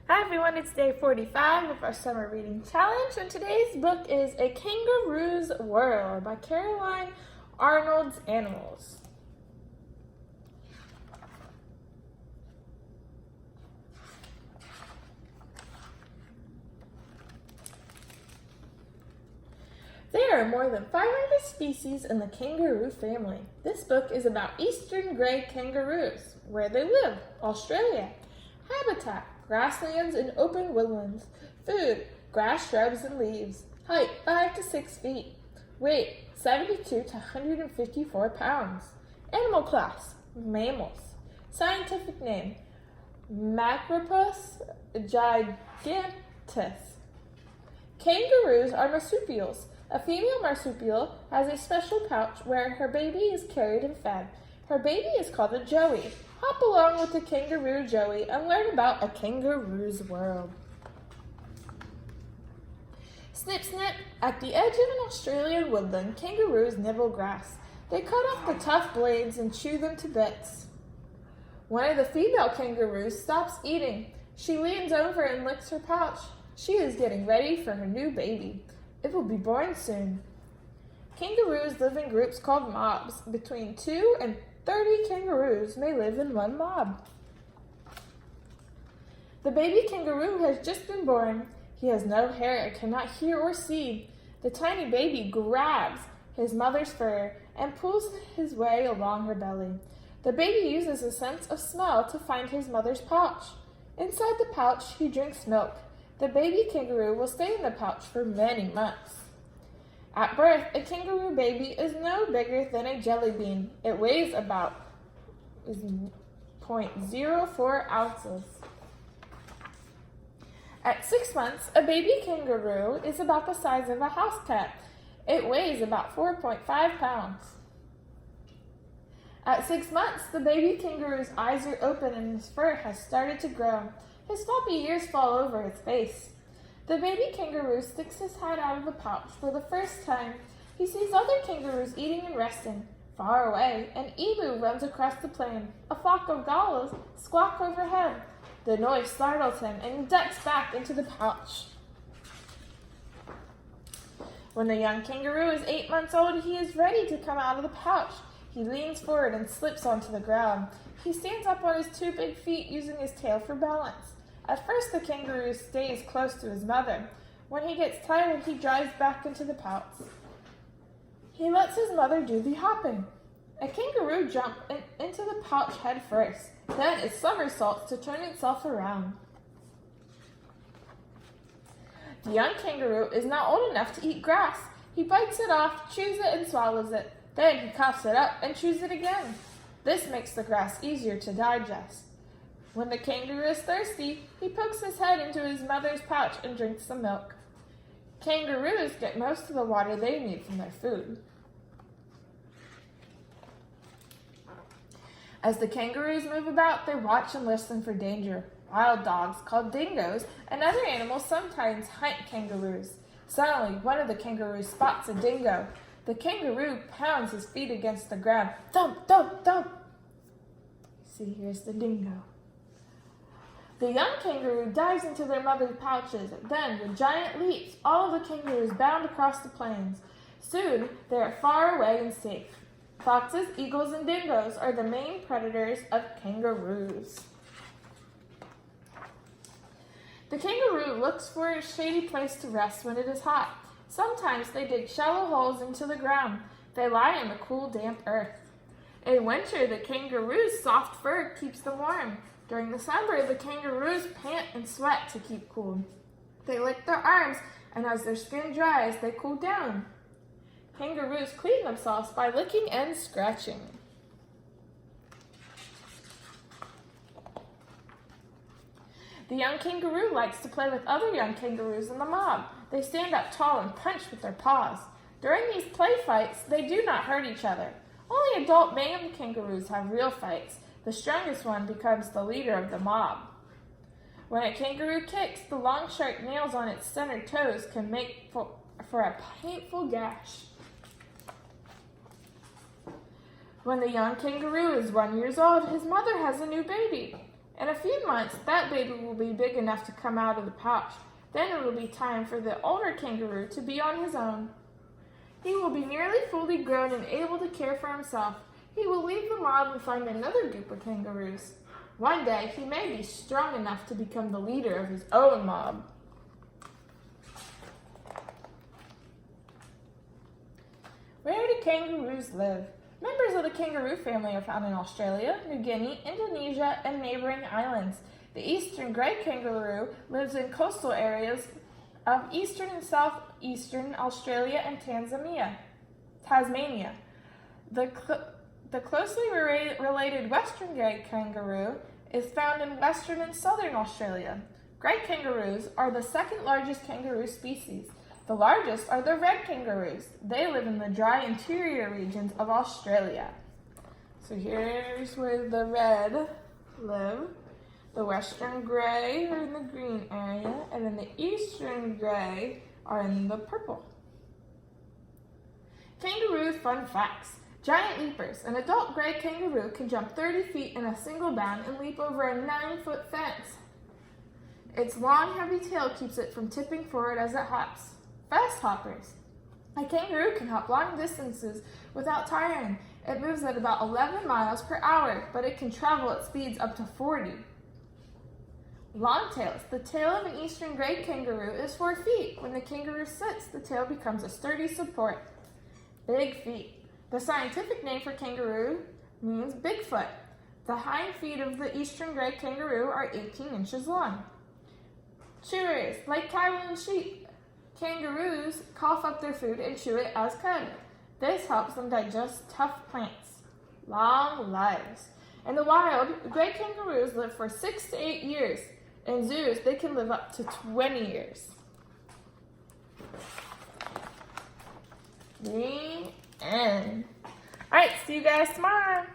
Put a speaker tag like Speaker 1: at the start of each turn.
Speaker 1: Hi everyone, it's day 45 of our summer reading challenge, and today's book is A Kangaroo's World by Caroline Arnold's Animals. There are more than 500 species in the kangaroo family. This book is about eastern grey kangaroos, where they live, Australia. Habitat: grasslands and open woodlands. Food: grass, shrubs, and leaves. Height: 5 to 6 feet. Weight: 72 to 154 pounds. Animal class: mammals. Scientific name: Macropus giganteus. Kangaroos are marsupials. A female marsupial has a special pouch where her baby is carried and fed. Her baby is called a joey. Hop along with the kangaroo joey and learn about a kangaroo's world. Snip, snip. At the edge of an Australian woodland, kangaroos nibble grass. They cut off the tough blades and chew them to bits. One of the female kangaroos stops eating. She leans over and licks her pouch. She is getting ready for her new baby. It will be born soon. Kangaroos live in groups called mobs. Between 2 and 30 kangaroos may live in one mob. The baby kangaroo has just been born. He has no hair and cannot hear or see. The tiny baby grabs his mother's fur and pulls his way along her belly. The baby uses a sense of smell to find his mother's pouch. Inside the pouch, he drinks milk. The baby kangaroo will stay in the pouch for many months. At birth, a kangaroo baby is no bigger than a jelly bean. It weighs about 0.04 ounces. At 6 months, a baby kangaroo is about the size of a house cat. It weighs about 4.5 pounds. At 6 months, the baby kangaroo's eyes are open and his fur has started to grow. His floppy ears fall over his face. The baby kangaroo sticks his head out of the pouch for the first time. He sees other kangaroos eating and resting. Far away, an emu runs across the plain. A flock of gallows squawk overhead. The noise startles him and he ducks back into the pouch. When the young kangaroo is 8 months old, he is ready to come out of the pouch. He leans forward and slips onto the ground. He stands up on his 2 big feet using his tail for balance. At first, the kangaroo stays close to his mother. When he gets tired, he drives back into the pouch. He lets his mother do the hopping. A kangaroo jumps into the pouch head first. Then it somersaults to turn itself around. The young kangaroo is not old enough to eat grass. He bites it off, chews it, and swallows it. Then he coughs it up and chews it again. This makes the grass easier to digest. When the kangaroo is thirsty, he pokes his head into his mother's pouch and drinks some milk. Kangaroos get most of the water they need from their food. As the kangaroos move about, they watch and listen for danger. Wild dogs, called dingoes, and other animals sometimes hunt kangaroos. Suddenly, one of the kangaroos spots a dingo. The kangaroo pounds his feet against the ground. Thump, thump, thump. See, here's the dingo. The young kangaroo dives into their mother's pouches. Then, with giant leaps, all of the kangaroos bound across the plains. Soon, they are far away and safe. Foxes, eagles, and dingoes are the main predators of kangaroos. The kangaroo looks for a shady place to rest when it is hot. Sometimes they dig shallow holes into the ground. They lie in the cool, damp earth. In winter, the kangaroo's soft fur keeps them warm. During the summer, the kangaroos pant and sweat to keep cool. They lick their arms, and as their skin dries, they cool down. Kangaroos clean themselves by licking and scratching. The young kangaroo likes to play with other young kangaroos in the mob. They stand up tall and punch with their paws. During these play fights, they do not hurt each other. Only adult male kangaroos have real fights. The strongest one becomes the leader of the mob. When a kangaroo kicks, the long sharp nails on its center toes can make for a painful gash. When the young kangaroo is 1 year old, his mother has a new baby. In a few months, that baby will be big enough to come out of the pouch. Then it will be time for the older kangaroo to be on his own. He will be nearly fully grown and able to care for himself. He will leave the mob and find another group of kangaroos. One day, he may be strong enough to become the leader of his own mob. Where do kangaroos live? Members of the kangaroo family are found in Australia, New Guinea, Indonesia, and neighboring islands. The eastern grey kangaroo lives in coastal areas of eastern and southeastern Australia and Tasmania. The closely related western grey kangaroo is found in western and southern Australia. Grey kangaroos are the second largest kangaroo species. The largest are the red kangaroos. They live in the dry interior regions of Australia. So here's where the red live. The western grey are in the green area, and then the eastern grey are in the purple. Kangaroo fun facts. Giant leapers. An adult grey kangaroo can jump 30 feet in a single bound and leap over a 9-foot fence. Its long, heavy tail keeps it from tipping forward as it hops. Fast hoppers. A kangaroo can hop long distances without tiring. It moves at about 11 miles per hour, but it can travel at speeds up to 40. Long tails. The tail of an eastern grey kangaroo is 4 feet. When the kangaroo sits, the tail becomes a sturdy support. Big feet. The scientific name for kangaroo means Bigfoot. The hind feet of the eastern grey kangaroo are 18 inches long. Chewers. Like cattle and sheep, kangaroos cough up their food and chew it as cud. This helps them digest tough plants. Long lives. In the wild, grey kangaroos live for 6 to 8 years. In zoos, they can live up to 20 years. The end. All right, see you guys tomorrow.